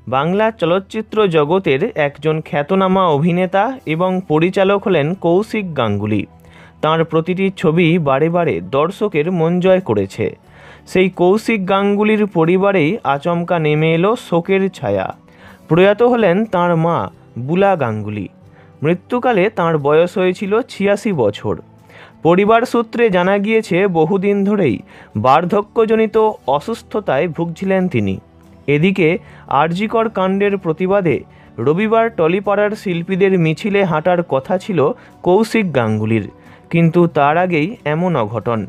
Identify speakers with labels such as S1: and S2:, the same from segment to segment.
S1: বাংলা চলচ্চিত্র জগতের একজন খ্যাতনামা অভিনেতা এবং পরিচালক হলেন কৌশিক গাঙ্গুলি। তাঁর প্রতিটি ছবি বারে বারে দর্শকের মন জয় করেছে। সেই কৌশিক গাঙ্গুলির পরিবারেই আচমকা নেমে এলো শোকের ছায়া। প্রয়াত হলেন তাঁর মা বুলা গাঙ্গুলি। মৃত্যুকালে তাঁর বয়স হয়েছিল ৮৬ বছর। পরিবার সূত্রে জানা গিয়েছে বহুদিন ধরেই বার্ধক্যজনিত অসুস্থতায় ভুগছিলেন তিনি। এদিকে আরজিকর কাণ্ডের প্রতিবাদে রবিবার টলিপাড়ার শিল্পীদের মিছিলে হাঁটার কথা ছিল কৌশিক গাঙ্গুলির, কিন্তু তার আগেই এমন অঘটন।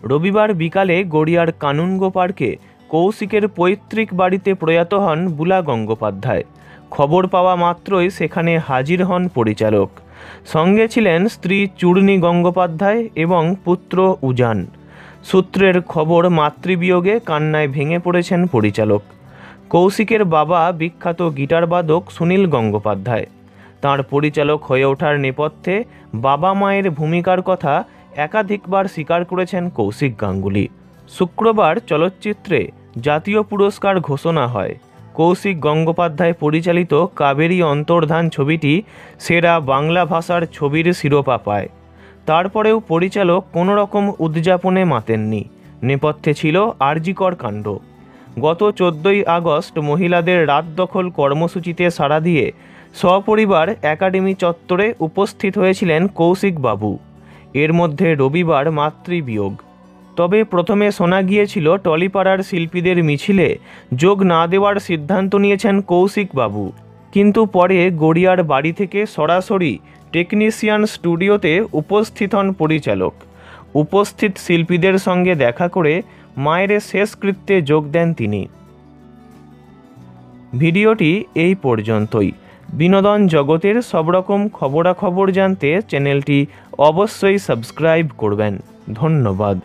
S1: রবিবার বিকালে গড়িয়ার কানুনগো পার্কে কৌশিকের পৈতৃক বাড়িতে প্রয়াত হন বুলা গঙ্গোপাধ্যায়। খবর পাওয়া মাত্রই সেখানে হাজির হন পরিচালক। সঙ্গে ছিলেন স্ত্রী চূর্ণী গঙ্গোপাধ্যায় এবং পুত্র উজান। সূত্রের খবর, মাতৃবিয়োগে কান্নায় ভেঙে পড়েছেন পরিচালক। কৌশিকের বাবা বিখ্যাত গিটারবাদক সুনীল গঙ্গোপাধ্যায়। তাঁর পরিচালক হয়ে ওঠার নেপথ্যে বাবা মায়ের ভূমিকার কথা একাধিকবার স্বীকার করেছেন কৌশিক গাঙ্গুলি। শুক্রবার চলচ্চিত্রে জাতীয় পুরস্কার ঘোষণা হয়। কৌশিক গঙ্গোপাধ্যায় পরিচালিত কাবেরী অন্তর্ধান ছবিটি সেরা বাংলা ভাষার ছবির শিরোপা পায়। তারপরেও পরিচালক কোনো রকম উদযাপনে মাতেননি। নেপথ্যে ছিল আরজিকর কাণ্ড। গত 14ই আগস্ট মহিলাদের রাত দখল কর্মসূচিতে সাড়া দিয়ে সপরিবার একাডেমি চত্বরে উপস্থিত হয়েছিলেন কৌশিক বাবু। এর মধ্যে রবিবার মাতৃবিয়োগ। তবে প্রথমে শোনা গিয়েছিল টলিপাড়ার শিল্পীদের মিছিলে যোগ না দেওয়ার সিদ্ধান্ত নিয়েছেন কৌশিক বাবু, কিন্তু পরে গড়িয়ার বাড়ি থেকে সরাসরি টেকনিশিয়ান স্টুডিওতে উপস্থিত হন পরিচালক। উপস্থিত শিল্পীদের সঙ্গে দেখা করে মায়ের শেষকৃত্যে যোগ দেন তিনি। ভিডিওটি এই পর্যন্তই। বিনোদন জগতের সব রকম খবরাখবর জানতে চ্যানেলটি অবশ্যই সাবস্ক্রাইব করবেন। ধন্যবাদ।